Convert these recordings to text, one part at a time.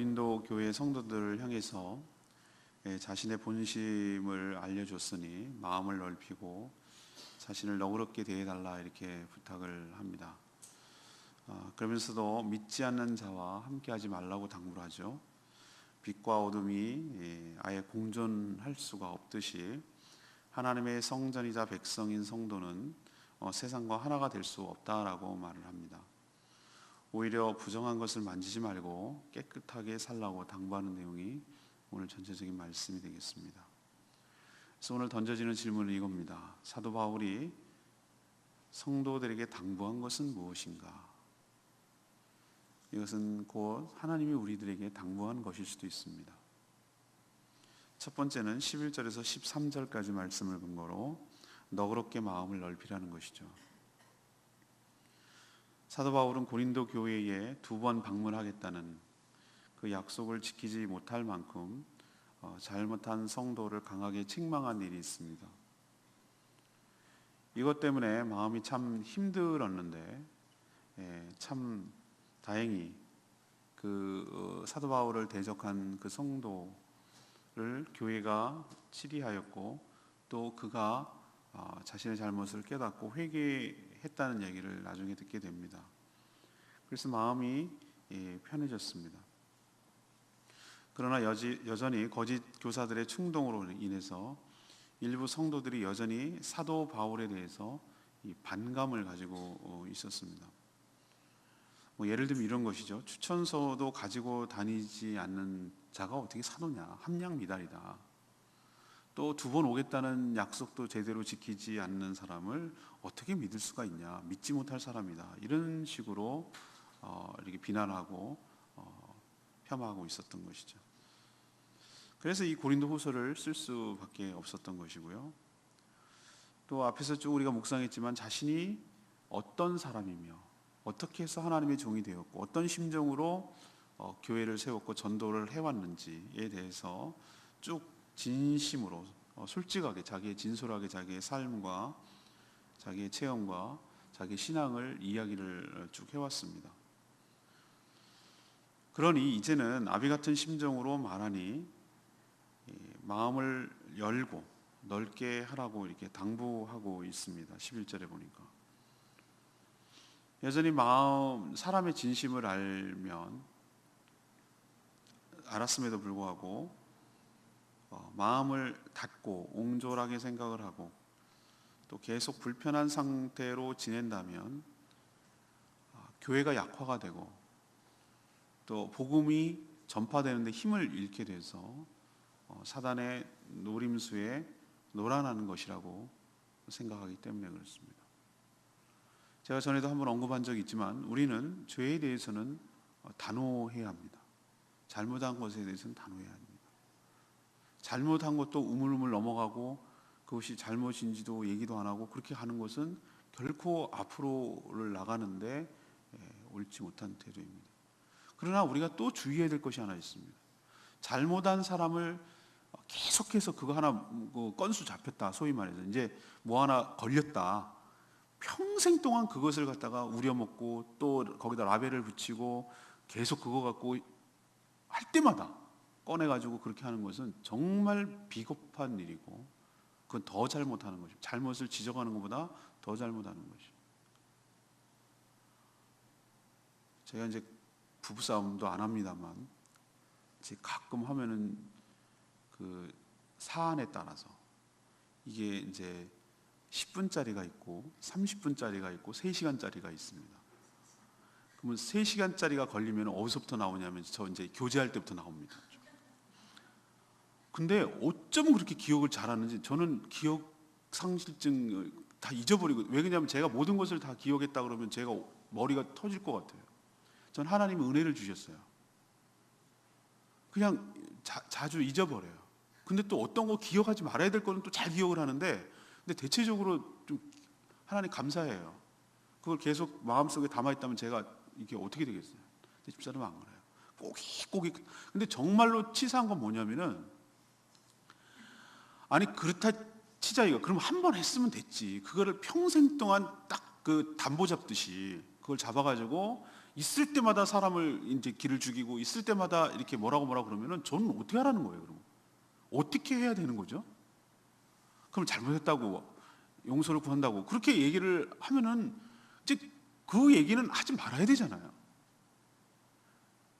고린도 교회 성도들을 향해서 자신의 본심을 알려줬으니 마음을 넓히고 자신을 너그럽게 대해달라 이렇게 부탁을 합니다. 그러면서도 믿지 않는 자와 함께하지 말라고 당부를 하죠. 빛과 어둠이 아예 공존할 수가 없듯이 하나님의 성전이자 백성인 성도는 세상과 하나가 될 수 없다라고 말을 합니다. 오히려 부정한 것을 만지지 말고 깨끗하게 살라고 당부하는 내용이 오늘 전체적인 말씀이 되겠습니다. 그래서 오늘 던져지는 질문은 이겁니다. 사도 바울이 성도들에게 당부한 것은 무엇인가? 이것은 곧 하나님이 우리들에게 당부한 것일 수도 있습니다. 첫 번째는 11절에서 13절까지 말씀을 근거로 너그럽게 마음을 넓히라는 것이죠. 사도 바울은 고린도 교회에 2번 방문하겠다는 그 약속을 지키지 못할 만큼 잘못한 성도를 강하게 책망한 일이 있습니다. 이것 때문에 마음이 참 힘들었는데 참 다행히 그 사도 바울을 대적한 그 성도를 교회가 치리하였고 또 그가 자신의 잘못을 깨닫고 회개했다는 얘기를 나중에 듣게 됩니다. 그래서 마음이 편해졌습니다. 그러나 여전히 거짓 교사들의 충동으로 인해서 일부 성도들이 여전히 사도 바울에 대해서 반감을 가지고 있었습니다. 예를 들면 이런 것이죠. 추천서도 가지고 다니지 않는 자가 어떻게 사도냐, 함량미달이다. 또 2번 오겠다는 약속도 제대로 지키지 않는 사람을 어떻게 믿을 수가 있냐, 믿지 못할 사람이다. 이런 식으로 이렇게 비난하고 폄하하고 있었던 것이죠. 그래서 이 고린도 후서를 쓸 수밖에 없었던 것이고요. 또 앞에서 쭉 우리가 묵상했지만 자신이 어떤 사람이며 어떻게 해서 하나님의 종이 되었고 어떤 심정으로 교회를 세웠고 전도를 해왔는지에 대해서 쭉 진심으로 솔직하게 자기의 진솔하게 자기의 삶과 자기의 체험과 자기의 신앙을 이야기를 쭉 해왔습니다. 그러니 이제는 아비 같은 심정으로 말하니 마음을 열고 넓게 하라고 이렇게 당부하고 있습니다. 11절에 보니까 여전히 사람의 진심을 알았음에도 불구하고 마음을 닫고 옹졸하게 생각을 하고 또 계속 불편한 상태로 지낸다면 교회가 약화가 되고 또 복음이 전파되는데 힘을 잃게 돼서 사단의 노림수에 놀아나는 것이라고 생각하기 때문에 그렇습니다. 제가 전에도 한번 언급한 적이 있지만 우리는 죄에 대해서는 단호해야 합니다. 잘못한 것에 대해서는 단호해야 합니다. 잘못한 것도 우물우물 넘어가고 그것이 잘못인지도 얘기도 안 하고 그렇게 하는 것은 결코 앞으로를 나가는데 옳지 못한 태도입니다. 그러나 우리가 또 주의해야 될 것이 하나 있습니다. 잘못한 사람을 계속해서 그거 하나 건수 잡혔다 소위 말해서 이제 뭐 하나 걸렸다 평생 동안 그것을 갖다가 우려먹고 또 거기다 라벨을 붙이고 계속 그거 갖고 할 때마다 꺼내가지고 그렇게 하는 것은 정말 비겁한 일이고 그건 더 잘못하는 것입니다. 잘못을 지적하는 것보다 더 잘못하는 것입니다. 제가 이제 부부싸움도 안 합니다만 이제 가끔 하면은 그 사안에 따라서 이게 이제 10분짜리가 있고 30분짜리가 있고 3시간짜리가 있습니다. 그러면 3시간짜리가 걸리면 어디서부터 나오냐면 저 이제 교제할 때부터 나옵니다. 근데 어쩌면 그렇게 기억을 잘하는지 저는 기억 상실증 다 잊어버리고 왜 그러냐면 제가 모든 것을 다 기억했다 그러면 제가 머리가 터질 것 같아요. 전 하나님은 은혜를 주셨어요. 그냥 자주 잊어버려요. 근데 또 어떤 거 기억하지 말아야 될 거는 또 잘 기억을 하는데 근데 대체적으로 좀 하나님 감사해요. 그걸 계속 마음속에 담아있다면 제가 이게 어떻게 되겠어요? 근데 집사람은 안 그래요. 꼬깃꼬깃. 근데 정말로 치사한 건 뭐냐면은 아니 그렇다 치자 이거 그럼 한 번 했으면 됐지. 그거를 평생 동안 딱 그 담보 잡듯이 그걸 잡아가지고 있을 때마다 사람을 이제 길을 죽이고 있을 때마다 이렇게 뭐라고 그러면은 저는 어떻게 하라는 거예요, 그럼? 어떻게 해야 되는 거죠? 그럼 잘못했다고 용서를 구한다고 그렇게 얘기를 하면은 이제 그 얘기는 하지 말아야 되잖아요.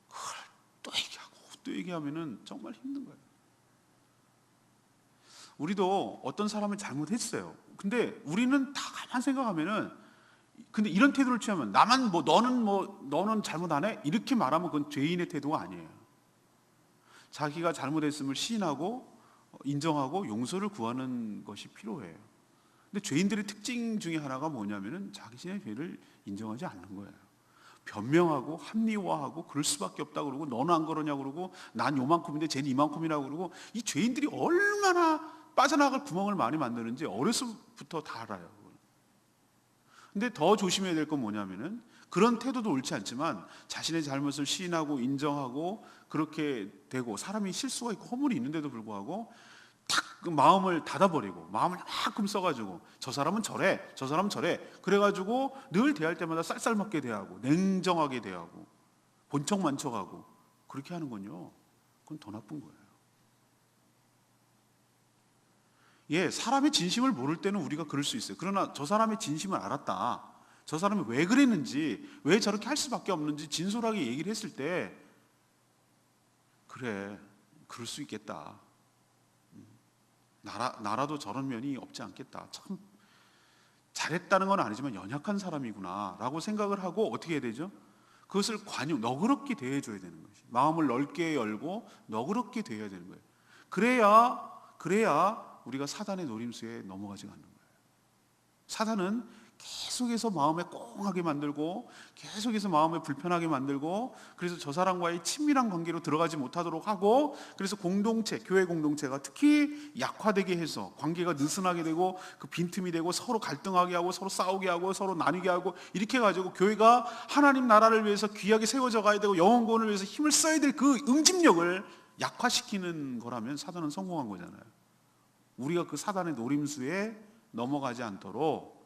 그걸 또 얘기하고 또 얘기하면은 정말 힘든 거예요. 우리도 어떤 사람을 잘못했어요. 근데 우리는 다 가만 생각하면은, 근데 이런 태도를 취하면 나만 너는 잘못 안 해? 이렇게 말하면 그건 죄인의 태도가 아니에요. 자기가 잘못했음을 시인하고 인정하고 용서를 구하는 것이 필요해요. 근데 죄인들의 특징 중에 하나가 뭐냐면은 자신의 죄를 인정하지 않는 거예요. 변명하고 합리화하고 그럴 수밖에 없다 그러고 너는 안 그러냐 그러고 난 요만큼인데 쟤는 이만큼이라고 그러고, 이 죄인들이 얼마나 빠져나갈 구멍을 많이 만드는지 어려서부터 다 알아요. 근데 더 조심해야 될 건 뭐냐면은 그런 태도도 옳지 않지만 자신의 잘못을 시인하고 인정하고 그렇게 되고, 사람이 실수가 있고 허물이 있는데도 불구하고 탁 그 마음을 닫아버리고 마음을 만큼 써가지고 저 사람은 저래 저 사람은 저래 그래가지고 늘 대할 때마다 쌀쌀맞게 대하고 냉정하게 대하고 본척만척하고 그렇게 하는 건요, 그건 더 나쁜 거예요. 예, 사람의 진심을 모를 때는 우리가 그럴 수 있어요. 그러나 저 사람의 진심을 알았다, 저 사람이 왜 그랬는지, 왜 저렇게 할 수밖에 없는지 진솔하게 얘기를 했을 때, 그래, 그럴 수 있겠다, 나라도 저런 면이 없지 않겠다, 참 잘했다는 건 아니지만 연약한 사람이구나 라고 생각을 하고 어떻게 해야 되죠? 그것을 너그럽게 대해줘야 되는 것이, 마음을 넓게 열고 너그럽게 대해야 되는 거예요. 그래야 우리가 사단의 노림수에 넘어가지 않는 거예요. 사단은 계속해서 마음에 꽁하게 만들고 계속해서 마음에 불편하게 만들고, 그래서 저 사람과의 친밀한 관계로 들어가지 못하도록 하고, 그래서 공동체, 교회 공동체가 특히 약화되게 해서 관계가 느슨하게 되고 그 빈틈이 되고 서로 갈등하게 하고 서로 싸우게 하고 서로 나뉘게 하고, 이렇게 해가지고 교회가 하나님 나라를 위해서 귀하게 세워져 가야 되고 영혼 구원을 위해서 힘을 써야 될 그 응집력을 약화시키는 거라면 사단은 성공한 거잖아요. 우리가 그 사단의 노림수에 넘어가지 않도록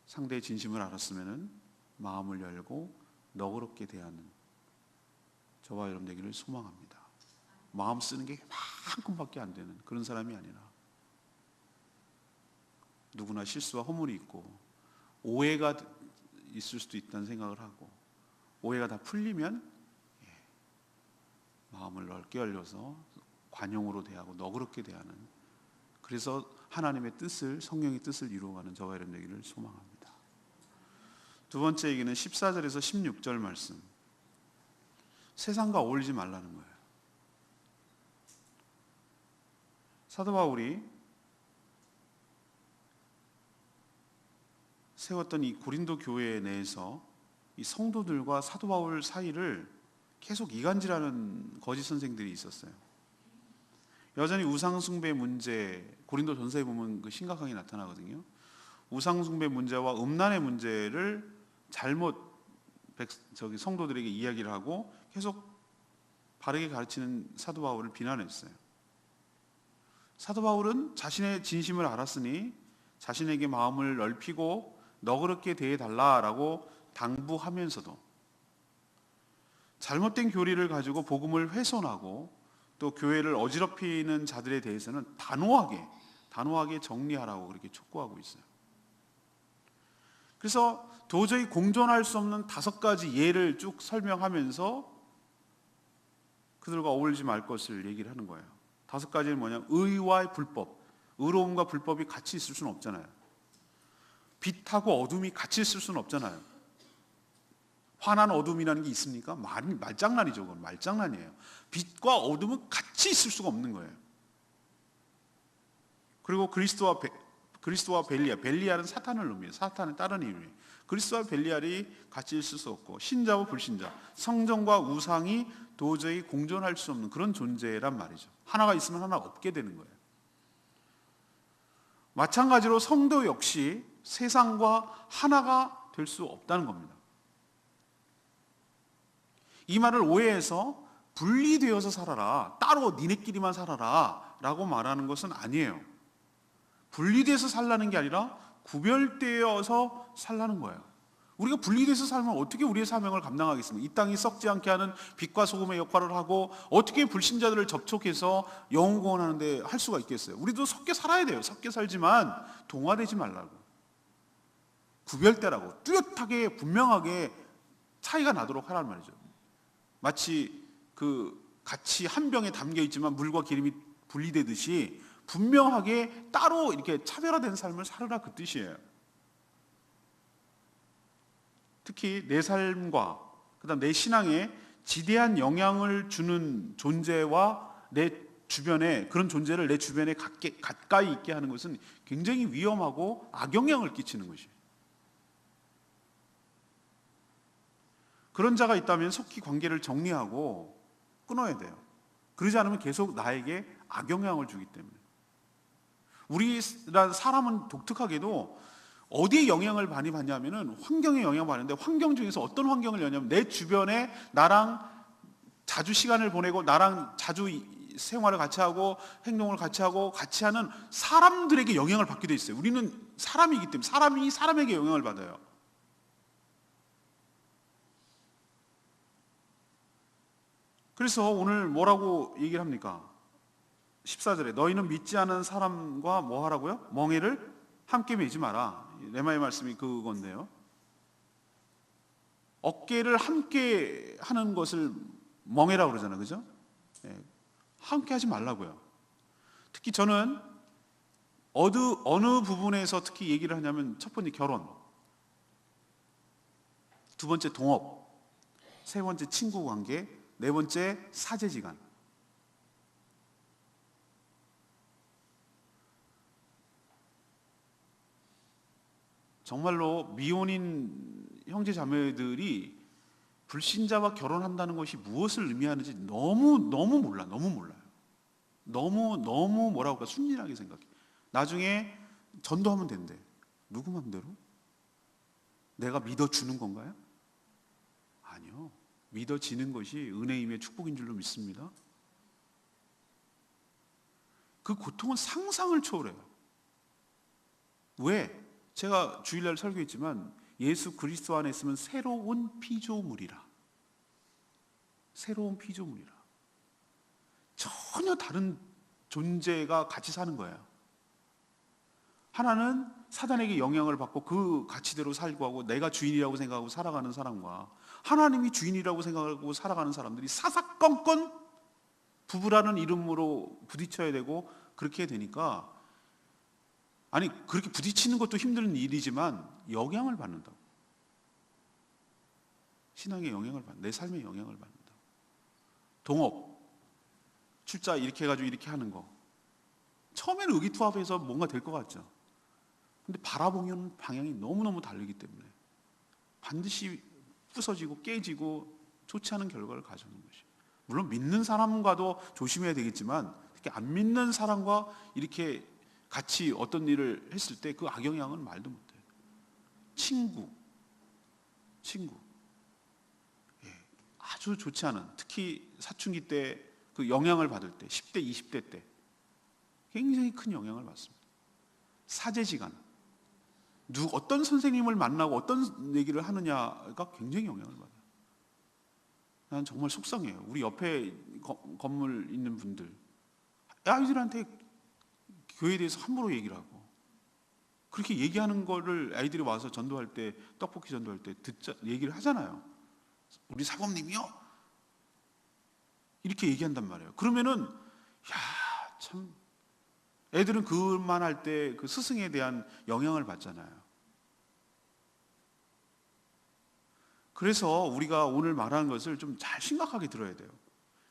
상대의 진심을 알았으면 마음을 열고 너그럽게 대하는 저와 여러분 되기를 소망합니다. 마음 쓰는 게 이만큼밖에 안 되는 그런 사람이 아니라, 누구나 실수와 허물이 있고 오해가 있을 수도 있다는 생각을 하고, 오해가 다 풀리면 마음을 넓게 열려서 관용으로 대하고 너그럽게 대하는, 그래서 하나님의 뜻을, 성령의 뜻을 이루어가는 저와 여러분 되기를 소망합니다. 두 번째 얘기는 14절에서 16절 말씀, 세상과 어울리지 말라는 거예요. 사도 바울이 세웠던 이 고린도 교회 내에서 이 성도들과 사도 바울 사이를 계속 이간질하는 거짓 선생들이 있었어요. 여전히 우상숭배 문제, 고린도 전서에 보면 그 심각하게 나타나거든요. 우상숭배 문제와 음란의 문제를 잘못 성도들에게 이야기를 하고 계속 바르게 가르치는 사도 바울을 비난했어요. 사도 바울은 자신의 진심을 알았으니 자신에게 마음을 넓히고 너그럽게 대해달라라고 당부하면서도 잘못된 교리를 가지고 복음을 훼손하고 또 교회를 어지럽히는 자들에 대해서는 단호하게 정리하라고 그렇게 촉구하고 있어요. 그래서 도저히 공존할 수 없는 5가지 예를 쭉 설명하면서 그들과 어울리지 말 것을 얘기를 하는 거예요. 5가지는 뭐냐? 의와 불법, 의로움과 불법이 같이 있을 수는 없잖아요. 빛하고 어둠이 같이 있을 수는 없잖아요. 환한 어둠이라는 게 있습니까? 말장난이죠. 그건 말장난이에요. 빛과 어둠은 같이 있을 수가 없는 거예요. 그리고 그리스도와 벨리알은 사탄을 의미해요. 사탄은 다른 이름이에요. 그리스도와 벨리알이 같이 있을 수 없고, 신자와 불신자, 성전과 우상이 도저히 공존할 수 없는 그런 존재란 말이죠. 하나가 있으면 하나가 없게 되는 거예요. 마찬가지로 성도 역시 세상과 하나가 될 수 없다는 겁니다. 이 말을 오해해서 분리되어서 살아라, 따로 니네끼리만 살아라 라고 말하는 것은 아니에요. 분리돼서 살라는 게 아니라 구별되어서 살라는 거예요. 우리가 분리돼서 살면 어떻게 우리의 사명을 감당하겠습니까? 이 땅이 썩지 않게 하는 빛과 소금의 역할을 하고 어떻게 불신자들을 접촉해서 영혼 구원하는데 할 수가 있겠어요? 우리도 섞여 살아야 돼요. 섞여 살지만 동화되지 말라고. 구별되라고. 뚜렷하게 분명하게 차이가 나도록 하라는 말이죠. 마치 같이 한 병에 담겨 있지만 물과 기름이 분리되듯이 분명하게 따로 이렇게 차별화된 삶을 살으라, 그 뜻이에요. 특히 내 삶과 그다음 내 신앙에 지대한 영향을 주는 존재와 내 주변에 그런 존재를 내 주변에 가까이 있게 하는 것은 굉장히 위험하고 악영향을 끼치는 것이에요. 그런 자가 있다면 속히 관계를 정리하고 끊어야 돼요. 그러지 않으면 계속 나에게 악영향을 주기 때문에. 우리란 사람은 독특하게도 어디에 영향을 많이 받냐면은 환경에 영향을 받는데, 환경 중에서 어떤 환경을 여냐면 내 주변에 나랑 자주 시간을 보내고 나랑 자주 생활을 같이 하고 행동을 같이 하고 같이 하는 사람들에게 영향을 받게 돼 있어요. 우리는 사람이기 때문에 사람이 사람에게 영향을 받아요. 그래서 오늘 뭐라고 얘기를 합니까? 14절에 너희는 믿지 않은 사람과 뭐 하라고요? 멍에를 함께 매지 마라. 레마의 말씀이 그건데요. 어깨를 함께 하는 것을 멍에라고 그러잖아요. 그죠? 함께 하지 말라고요. 특히 저는 어느 부분에서 특히 얘기를 하냐면, 첫 번째 결혼, 두 번째 동업, 세 번째 친구 관계, 네 번째 사제지간. 정말로 미혼인 형제 자매들이 불신자와 결혼한다는 것이 무엇을 의미하는지 너무 몰라요. 너무 뭐라고 할까, 순진하게 생각해. 나중에 전도하면 된대. 누구 맘대로? 내가 믿어주는 건가요? 아니요. 믿어지는 것이 은혜임의 축복인 줄로 믿습니다. 그 고통은 상상을 초월해요. 왜? 제가 주일날 설교했지만 예수 그리스도 안에 있으면 새로운 피조물이라. 새로운 피조물이라. 전혀 다른 존재가 같이 사는 거예요. 하나는 사단에게 영향을 받고 그 가치대로 살고 하고 내가 주인이라고 생각하고 살아가는 사람과, 하나님이 주인이라고 생각하고 살아가는 사람들이 사사건건 부부라는 이름으로 부딪혀야 되고, 그렇게 되니까, 아니 그렇게 부딪히는 것도 힘든 일이지만 영향을 받는다고. 신앙에 영향을 받는다. 내 삶에 영향을 받는다. 동업, 출자 이렇게 해가지고 이렇게 하는 거, 처음에는 의기투합해서 뭔가 될 것 같죠. 근데 바라보는 방향이 너무너무 다르기 때문에 반드시 부서지고 깨지고 좋지 않은 결과를 가져오는 것이. 물론 믿는 사람과도 조심해야 되겠지만, 특히 안 믿는 사람과 이렇게 같이 어떤 일을 했을 때 그 악영향은 말도 못해요. 친구, 아주 좋지 않은, 특히 사춘기 때 그 영향을 받을 때, 10대, 20대 때 굉장히 큰 영향을 받습니다. 사제지간, 어떤 선생님을 만나고 어떤 얘기를 하느냐가 굉장히 영향을 받아요. 난 정말 속상해요. 우리 옆에 건물 있는 분들, 아이들한테 교회에 대해서 함부로 얘기를 하고, 그렇게 얘기하는 거를 아이들이 와서 전도할 때, 떡볶이 전도할 때 얘기를 하잖아요. 우리 사범님이요? 이렇게 얘기한단 말이에요. 그러면은 참 애들은 그만 할 때 그 스승에 대한 영향을 받잖아요. 그래서 우리가 오늘 말하는 것을 좀 잘 심각하게 들어야 돼요.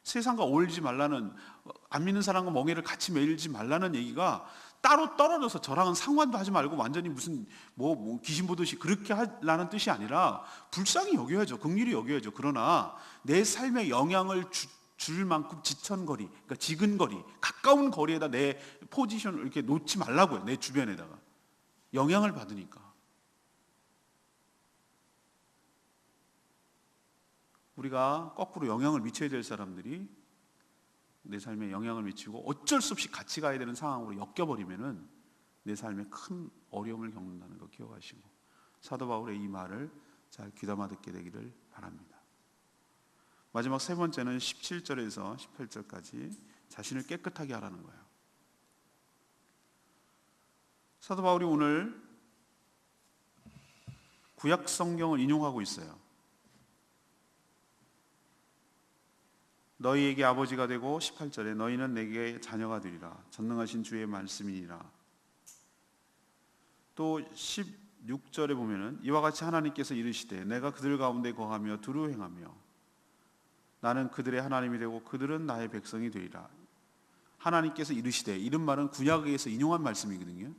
세상과 어울리지 말라는, 안 믿는 사람과 멍에를 같이 매일지 말라는 얘기가 따로 떨어져서 저랑은 상관도 하지 말고 완전히 무슨 귀신 보듯이 그렇게 하라는 뜻이 아니라, 불쌍히 여겨야죠. 긍휼히 여겨야죠. 그러나 내 삶에 영향을 줄 만큼 지천거리, 그러니까 지근거리, 가까운 거리에다 내 포지션을 이렇게 놓지 말라고요. 내 주변에다가 영향을 받으니까. 우리가 거꾸로 영향을 미쳐야 될 사람들이 내 삶에 영향을 미치고 어쩔 수 없이 같이 가야 되는 상황으로 엮여버리면은 내 삶에 큰 어려움을 겪는다는 거 기억하시고 사도 바울의 이 말을 잘 귀담아 듣게 되기를 바랍니다. 마지막 세 번째는 17절에서 18절까지 자신을 깨끗하게 하라는 거예요. 사도 바울이 오늘 구약 성경을 인용하고 있어요. 너희에게 아버지가 되고 18절에 너희는 내게 자녀가 되리라. 전능하신 주의 말씀이니라. 또 16절에 보면은 이와 같이 하나님께서 이르시되 내가 그들 가운데 거하며 두루 행하며 나는 그들의 하나님이 되고 그들은 나의 백성이 되리라. 하나님께서 이르시되, 이런 말은 구약에서 인용한 말씀이거든요.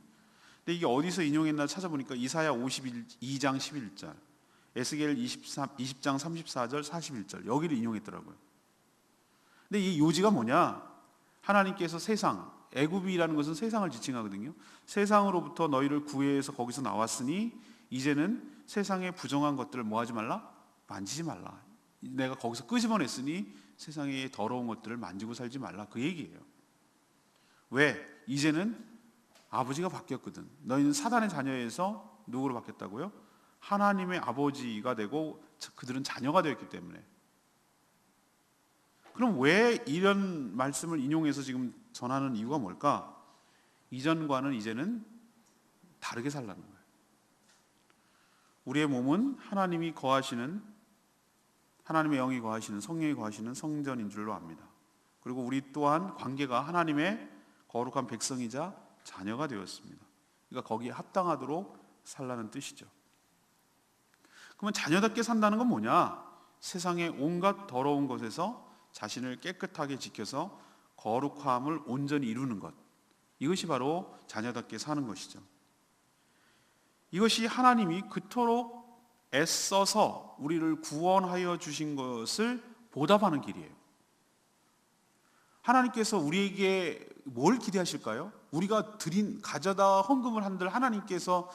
근데 이게 어디서 인용했나 찾아보니까 이사야 52장 11절, 에스겔 20장 34절 41절 여기를 인용했더라고요. 근데 이 요지가 뭐냐? 하나님께서 세상, 애굽이라는 것은 세상을 지칭하거든요. 세상으로부터 너희를 구해서 거기서 나왔으니 이제는 세상의 부정한 것들을 뭐 하지 말라? 만지지 말라. 내가 거기서 끄집어냈으니 세상의 더러운 것들을 만지고 살지 말라, 그 얘기예요. 왜? 이제는 아버지가 바뀌었거든. 너희는 사단의 자녀에서 누구로 바뀌었다고요? 하나님의 아버지가 되고 그들은 자녀가 되었기 때문에. 그럼 왜 이런 말씀을 인용해서 지금 전하는 이유가 뭘까? 이전과는 이제는 다르게 살라는 거예요. 우리의 몸은 하나님의 영이 거하시는, 성령이 거하시는 성전인 줄로 압니다. 그리고 우리 또한 관계가 하나님의 거룩한 백성이자 자녀가 되었습니다. 그러니까 거기에 합당하도록 살라는 뜻이죠. 그러면 자녀답게 산다는 건 뭐냐? 세상의 온갖 더러운 것에서 자신을 깨끗하게 지켜서 거룩함을 온전히 이루는 것, 이것이 바로 자녀답게 사는 것이죠. 이것이 하나님이 그토록 애써서 우리를 구원하여 주신 것을 보답하는 길이에요. 하나님께서 우리에게 뭘 기대하실까요? 우리가 가져다 헌금을 한들 하나님께서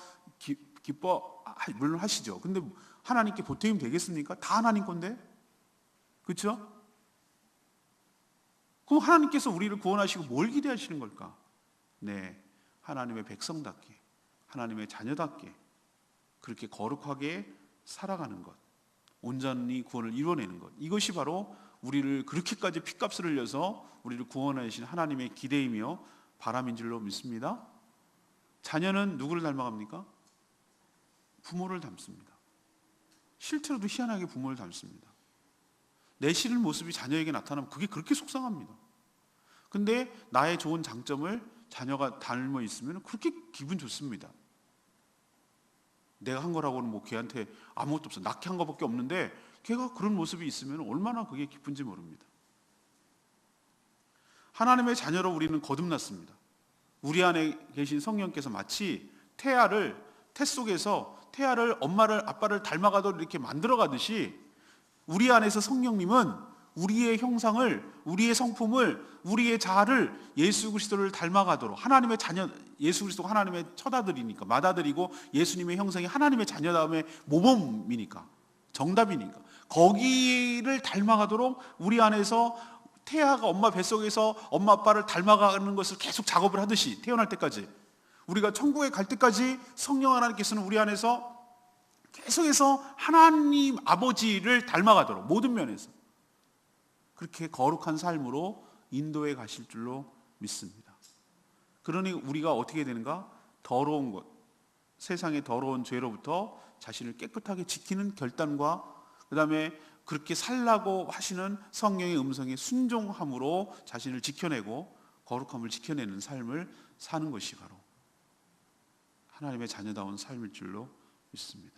물론 하시죠. 근데 하나님께 보탬이 되겠습니까? 다 하나님 건데, 그렇죠? 그럼 하나님께서 우리를 구원하시고 뭘 기대하시는 걸까? 네, 하나님의 백성답게, 하나님의 자녀답게 그렇게 거룩하게 살아가는 것, 온전히 구원을 이루어내는 것, 이것이 바로 우리를 그렇게까지 핏값을 흘려서 우리를 구원하신 하나님의 기대이며 바람인 줄로 믿습니다. 자녀는 누구를 닮아갑니까? 부모를 닮습니다. 실제로도 희한하게 부모를 닮습니다. 내 싫은 모습이 자녀에게 나타나면 그게 그렇게 속상합니다. 근데 나의 좋은 장점을 자녀가 닮아 있으면 그렇게 기분 좋습니다. 내가 한 거라고는 뭐 걔한테 아무것도 없어, 낙해 한 거밖에 없는데 걔가 그런 모습이 있으면 얼마나 그게 기쁜지 모릅니다. 하나님의 자녀로 우리는 거듭났습니다. 우리 안에 계신 성령께서 마치 태 속에서 태아를 엄마를 아빠를 닮아가도록 이렇게 만들어가듯이 우리 안에서 성령님은 우리의 형상을, 우리의 성품을, 우리의 자아를 예수 그리스도를 닮아가도록, 하나님의 자녀, 예수 그리스도가 하나님의 처다들이니까, 맏아들이고 예수님의 형상이 하나님의 자녀다움의 모범이니까, 정답이니까 거기를 닮아가도록 우리 안에서 태아가 엄마 뱃속에서 엄마 아빠를 닮아가는 것을 계속 작업을 하듯이 태어날 때까지, 우리가 천국에 갈 때까지 성령 하나님께서는 우리 안에서 계속해서 하나님 아버지를 닮아가도록 모든 면에서 그렇게 거룩한 삶으로 인도해 가실 줄로 믿습니다. 그러니 우리가 어떻게 되는가? 더러운 것, 세상의 더러운 죄로부터 자신을 깨끗하게 지키는 결단과 그 다음에 그렇게 살라고 하시는 성령의 음성에 순종함으로 자신을 지켜내고 거룩함을 지켜내는 삶을 사는 것이 바로 하나님의 자녀다운 삶일 줄로 믿습니다.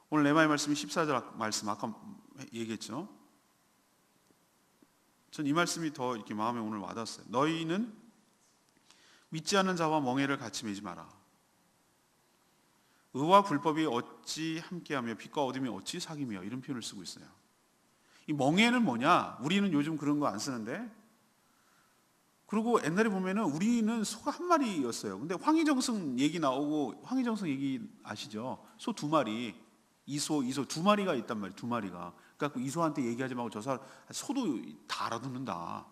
오늘 레마의 말씀이 14절 말씀, 아까 얘기했죠. 전 이 말씀이 더 이렇게 마음에 오늘 와닿았어요. 너희는 믿지 않는 자와 멍에를 같이 매지 마라. 의와 불법이 어찌 함께하며 빛과 어둠이 어찌 사귀며, 이런 표현을 쓰고 있어요. 이 멍에는 뭐냐? 우리는 요즘 그런 거 안 쓰는데, 그리고 옛날에 보면은 우리는 소가 한 마리였어요. 근데 황희정승 얘기 나오고, 황희정승 얘기 아시죠? 소 두 마리, 이소 두 마리가 있단 말이에요. 두 마리가. 그러니까 이소한테 얘기하지 말고 저 사람, 소도 다 알아듣는다.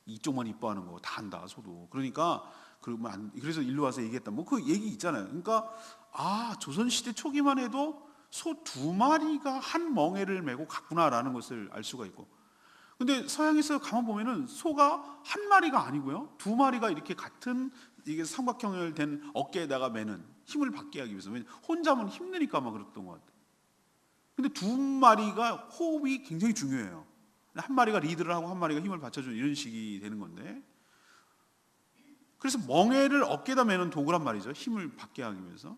이쪽만 이뻐하는 거 다 안다, 소도. 그러니까 그러면 그래서 일로 와서 얘기했다. 뭐 그 얘기 있잖아요. 그러니까 조선시대 초기만 해도 소 2마리가 한 멍에를 메고 갔구나라는 것을 알 수가 있고, 근데 서양에서 가만 보면은 소가 한 마리가 아니고요, 2마리가 이렇게 같은 이게 삼각형을 된 어깨에다가 매는, 힘을 받게 하기 위해서. 왜냐면 혼자면 힘드니까 아마 그랬던 것 같아요. 근데 2마리가 호흡이 굉장히 중요해요. 한 마리가 리드를 하고 한 마리가 힘을 받쳐주는 이런 식이 되는 건데, 그래서 멍에를 어깨에다 매는 도구란 말이죠. 힘을 받게 하기 위해서.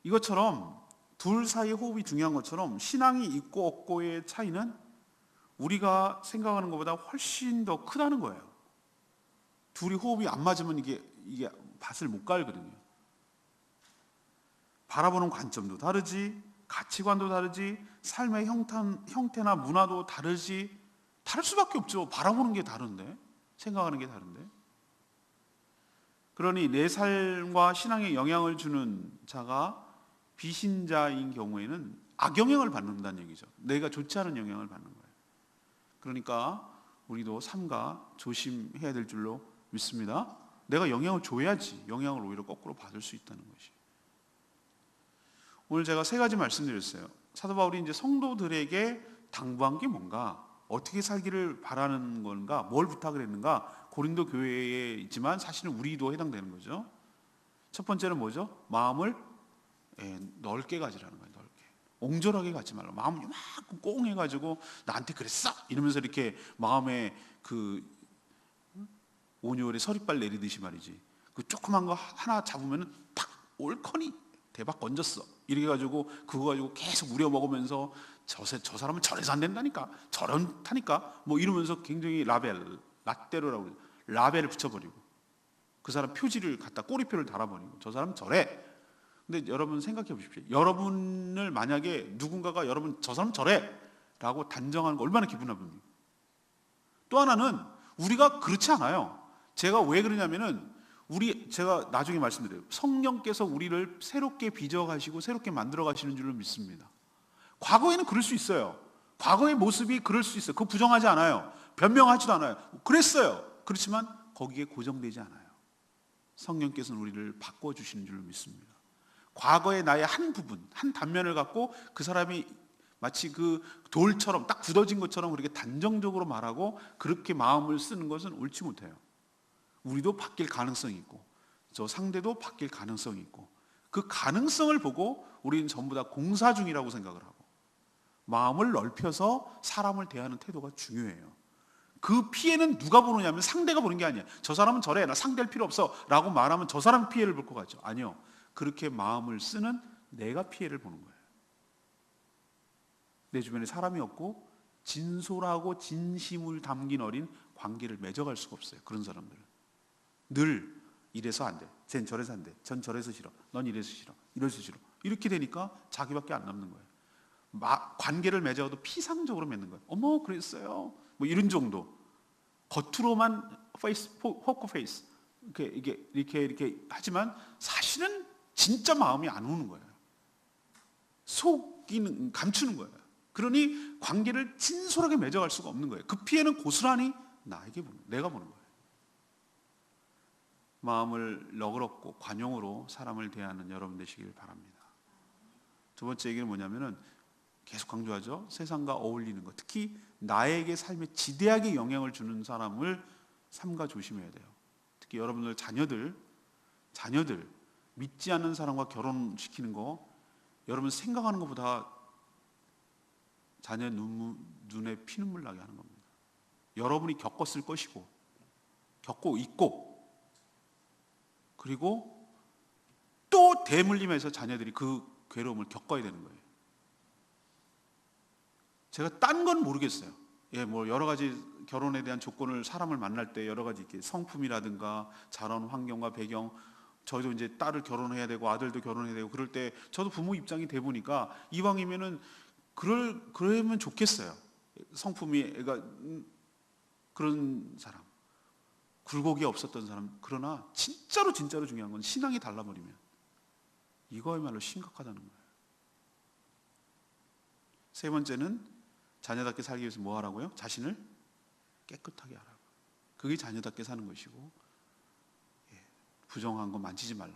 이것처럼 둘 사이의 호흡이 중요한 것처럼 신앙이 있고 없고의 차이는 우리가 생각하는 것보다 훨씬 더 크다는 거예요. 둘이 호흡이 안 맞으면 이게 밭을 못 갈거든요. 바라보는 관점도 다르지, 가치관도 다르지, 삶의 형태나 문화도 다르지, 다를 수밖에 없죠. 바라보는 게 다른데, 생각하는 게 다른데. 그러니 내 삶과 신앙에 영향을 주는 자가 비신자인 경우에는 악영향을 받는다는 얘기죠. 내가 좋지 않은 영향을 받는 거예요. 그러니까 우리도 삼가 조심해야 될 줄로 믿습니다. 내가 영향을 줘야지 영향을 오히려 거꾸로 받을 수 있다는 것이. 오늘 제가 3가지 말씀드렸어요. 사도 바울이 이제 성도들에게 당부한 게 뭔가, 어떻게 살기를 바라는 건가, 뭘 부탁을 했는가, 고린도 교회에 있지만 사실은 우리도 해당되는 거죠. 첫 번째는 뭐죠? 마음을 넓게 가지라는 거예요. 넓게. 옹졸하게 가지 말라. 마음을 이만큼 꽁 해가지고 나한테 그랬어 이러면서 이렇게 마음에 그 온유월에 서리발 내리듯이 말이지, 그 조그만 거 하나 잡으면은 탁 올커니 대박 건졌어 이렇게 가지고 그거 가지고 계속 우려먹으면서 저 사람은 저래서 안 된다니까, 저런다니까 뭐 이러면서 굉장히 라떼로라고 그러죠. 라벨을 붙여버리고 그 사람 표지를 갖다 꼬리표를 달아버리고 저 사람은 저래. 근데 여러분 생각해 보십시오. 여러분을 만약에 누군가가 여러분 저 사람 저래 라고 단정하는 거 얼마나 기분 나쁩니까? 또 하나는 우리가 그렇지 않아요. 제가 왜 그러냐면은 제가 나중에 말씀드려요. 성령께서 우리를 새롭게 빚어가시고 새롭게 만들어 가시는 줄로 믿습니다. 과거에는 그럴 수 있어요. 과거의 모습이 그럴 수 있어요. 그거 부정하지 않아요. 변명하지도 않아요. 그랬어요. 그렇지만 거기에 고정되지 않아요. 성령께서는 우리를 바꿔주시는 줄로 믿습니다. 과거의 나의 한 부분, 한 단면을 갖고 그 사람이 마치 그 돌처럼 딱 굳어진 것처럼 그렇게 단정적으로 말하고 그렇게 마음을 쓰는 것은 옳지 못해요. 우리도 바뀔 가능성이 있고 저 상대도 바뀔 가능성이 있고, 그 가능성을 보고 우리는 전부 다 공사 중이라고 생각을 하고 마음을 넓혀서 사람을 대하는 태도가 중요해요. 그 피해는 누가 보느냐면 상대가 보는 게 아니에요. 저 사람은 저래, 나 상대할 필요 없어 라고 말하면 저 사람 피해를 볼 것 같죠. 아니요. 그렇게 마음을 쓰는 내가 피해를 보는 거예요. 내 주변에 사람이 없고 진솔하고 진심을 담긴 어린 관계를 맺어갈 수가 없어요. 그런 사람들은 늘 이래서 안 돼, 쟨 저래서 안 돼, 전 저래서 싫어, 넌 이래서 싫어, 이래서 싫어, 이렇게 되니까 자기밖에 안 남는 거예요. 관계를 맺어도 피상적으로 맺는 거예요. 어머 그랬어요 뭐 이런 정도, 겉으로만 포커 페이스 이렇게 하지만 사실은 진짜 마음이 안 오는 거예요. 속이는, 감추는 거예요. 그러니 관계를 진솔하게 맺어갈 수가 없는 거예요. 그 피해는 고스란히 내가 보는 거예요. 마음을 너그럽고 관용으로 사람을 대하는 여러분 되시길 바랍니다. 두 번째 얘기는 뭐냐면은 계속 강조하죠. 세상과 어울리는 것, 특히 나에게 삶에 지대하게 영향을 주는 사람을 삼가 조심해야 돼요. 특히 여러분들 자녀들 믿지 않는 사람과 결혼시키는 거 여러분 생각하는 것보다 자녀 눈에 피눈물 나게 하는 겁니다. 여러분이 겪었을 것이고 겪고 있고, 그리고 또 대물림해서 자녀들이 그 괴로움을 겪어야 되는 거예요. 제가 딴 건 모르겠어요. 뭐 여러 가지 결혼에 대한 조건을, 사람을 만날 때 여러 가지 이렇게 성품이라든가 자란 환경과 배경, 저도 이제 딸을 결혼해야 되고 아들도 결혼해야 되고 그럴 때 저도 부모 입장이 돼 보니까 이왕이면은 그러면 좋겠어요. 성품이 그런 사람, 굴곡이 없었던 사람. 그러나 진짜로 중요한 건 신앙이 달라버리면 이거야말로 심각하다는 거예요. 세 번째는 자녀답게 살기 위해서 뭐 하라고요? 자신을 깨끗하게 하라고. 그게 자녀답게 사는 것이고, 부정한 거 만지지 말라.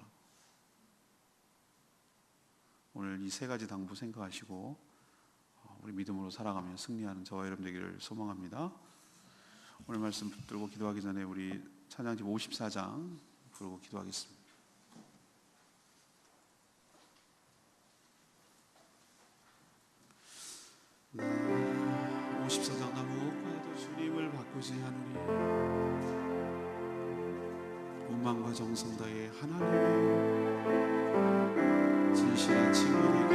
오늘 이 세 가지 당부 생각하시고 우리 믿음으로 살아가며 승리하는 저와 여러분 되기를 소망합니다. 오늘 말씀 붙들고 기도하기 전에 우리 찬양집 54장 부르고 기도하겠습니다. 54장 나 무엇과도 주님을 바꾸지 않으리. 오만과 정성 다해 하나님의 진실한 친구에게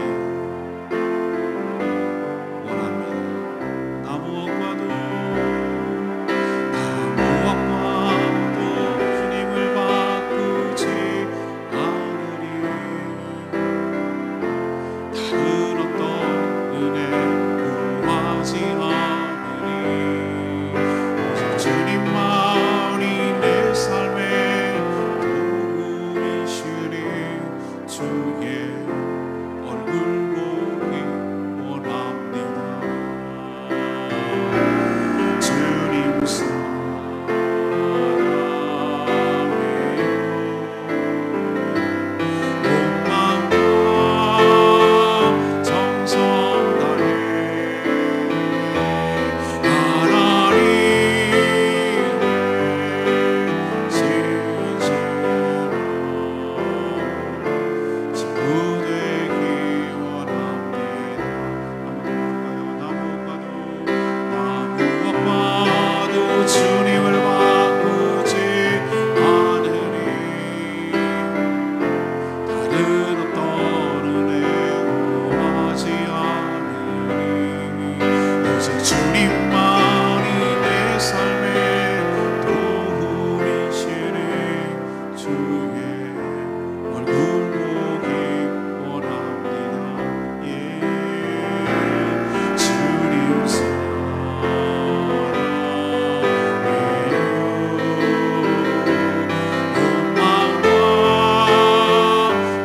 원합니다. 나 무엇과도 주님을 바꾸지 않으리. 다른 어떤 은혜 구하지 않으리. 주님만이 내 삶의 도움이시니 주의 얼굴 보기 원합니다. 주님 사랑해요. 정성 다해 하나님의 진실한 친구 되기 원합니다. 나 무엇과도 주님을 바꾸지 않으리. 다른 어떤 은혜 구하지 않으리. 오직 주님만이 내 삶의 도움이시니 주의 얼굴 보기 원합니다. 예. 주님 사랑해요.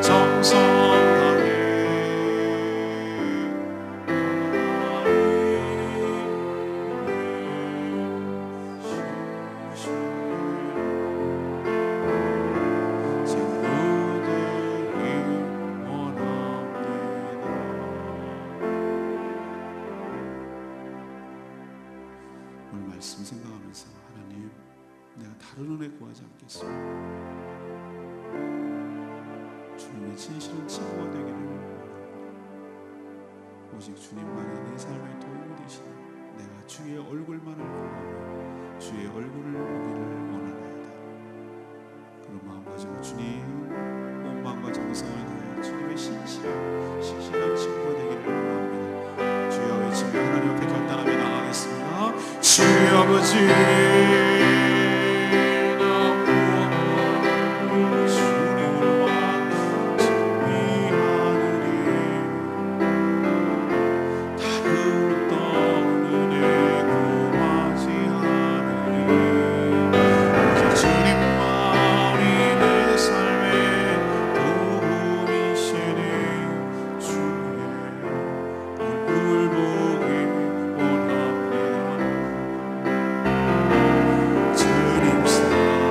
정성 다해 친구 되기 원합니다. 오늘 말씀 생각하면서 하나님, 내가 다른 은혜 구하지 않겠습니다. 주님의 진실한 친구가 되기를 원합니다. 오직 주님만이 내 삶의 도움이 되시니 내가 주의 얼굴만을 구하며 주의 얼굴을 보기를 원하나이다. 그런 마음 가지고 주님, 온 마음과 정성을 다해 주님의 신실한 친구가 되기를 원합니다. 주여 외치며 하나님 앞에 결단하며 나가겠습니다. 주여 아버지, 나 무엇과도 주님을 바꾸지 않으리. 다른 어떤 은혜 구하지 않으리. 오직 주님만이 내 삶의 도움이시니 주의 얼굴 보기 원합니다. 주님 사랑해요.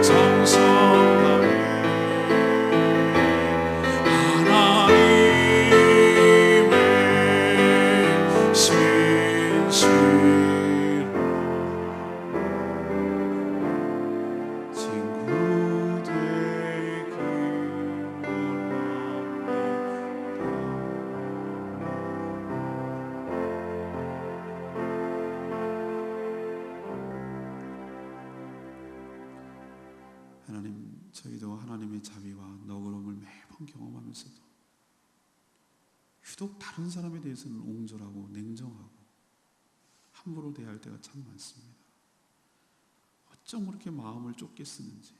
정성 다해 하나님의 신실한 친구 되기 원합니다. 하나님, 저희도 하나님의 자비와 너그러움을 매번 경험하면서도 유독 다른 사람에 대해서는 옹졸하고 냉정하고 함부로 대할 때가 참 많습니다. 어쩜 그렇게 마음을 좁게 쓰는지,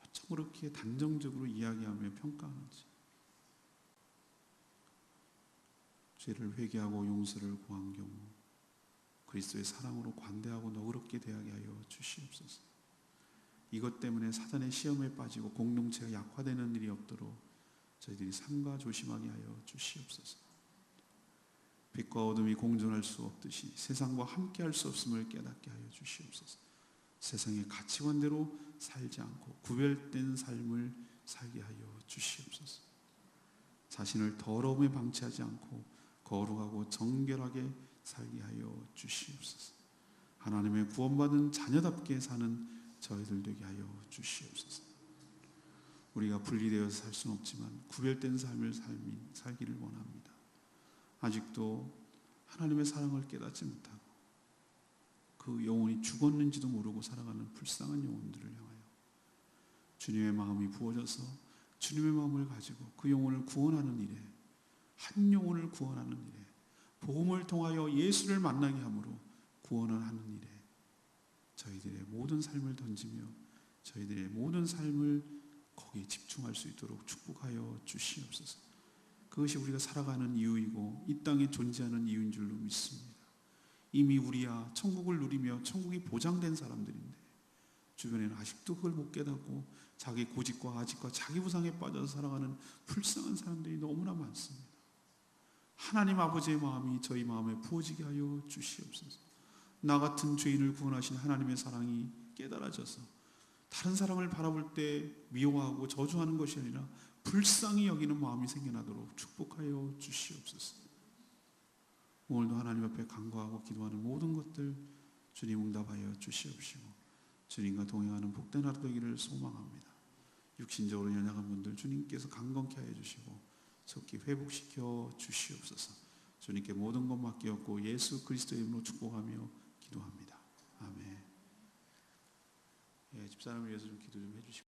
어쩜 그렇게 단정적으로 이야기하며 평가하는지. 죄를 회개하고 용서를 구한 경우 그리스도의 사랑으로 관대하고 너그럽게 대하게 하여 주시옵소서. 이것 때문에 사단의 시험에 빠지고 공동체가 약화되는 일이 없도록 저희들이 삼가 조심하게 하여 주시옵소서. 빛과 어둠이 공존할 수 없듯이 세상과 함께할 수 없음을 깨닫게 하여 주시옵소서. 세상의 가치관대로 살지 않고 구별된 삶을 살게 하여 주시옵소서. 자신을 더러움에 방치하지 않고 거룩하고 정결하게 살게 하여 주시옵소서. 하나님의 구원받은 자녀답게 사는 저희들 되게 하여 주시옵소서. 우리가 분리되어서 살 수는 없지만 구별된 삶을 살기를 원합니다. 아직도 하나님의 사랑을 깨닫지 못하고 그 영혼이 죽었는지도 모르고 살아가는 불쌍한 영혼들을 향하여 주님의 마음이 부어져서 주님의 마음을 가지고 그 영혼을 구원하는 일에, 한 영혼을 구원하는 일에, 복음을 통하여 예수를 만나게 함으로 구원을 하는 일에 저희들의 모든 삶을 던지며 저희들의 모든 삶을 거기에 집중할 수 있도록 축복하여 주시옵소서. 그것이 우리가 살아가는 이유이고 이 땅에 존재하는 이유인 줄로 믿습니다. 이미 우리야 천국을 누리며 천국이 보장된 사람들인데 주변에는 아직도 그걸 못 깨닫고 자기 고집과 아집과 자기 부상에 빠져서 살아가는 불쌍한 사람들이 너무나 많습니다. 하나님 아버지의 마음이 저희 마음에 부어지게 하여 주시옵소서. 나 같은 죄인을 구원하신 하나님의 사랑이 깨달아져서 다른 사람을 바라볼 때 미워하고 저주하는 것이 아니라 불쌍히 여기는 마음이 생겨나도록 축복하여 주시옵소서. 오늘도 하나님 앞에 간구하고 기도하는 모든 것들 주님 응답하여 주시옵시고 주님과 동행하는 복된 하루 되기를 소망합니다. 육신적으로 연약한 분들 주님께서 강건케 하여 주시고 속히 회복시켜 주시옵소서. 주님께 모든 것 맡기었고 예수 그리스도의 이름으로 축복하며 기도합니다. 아멘. 집사람을 위해서 좀 기도 좀 해주시고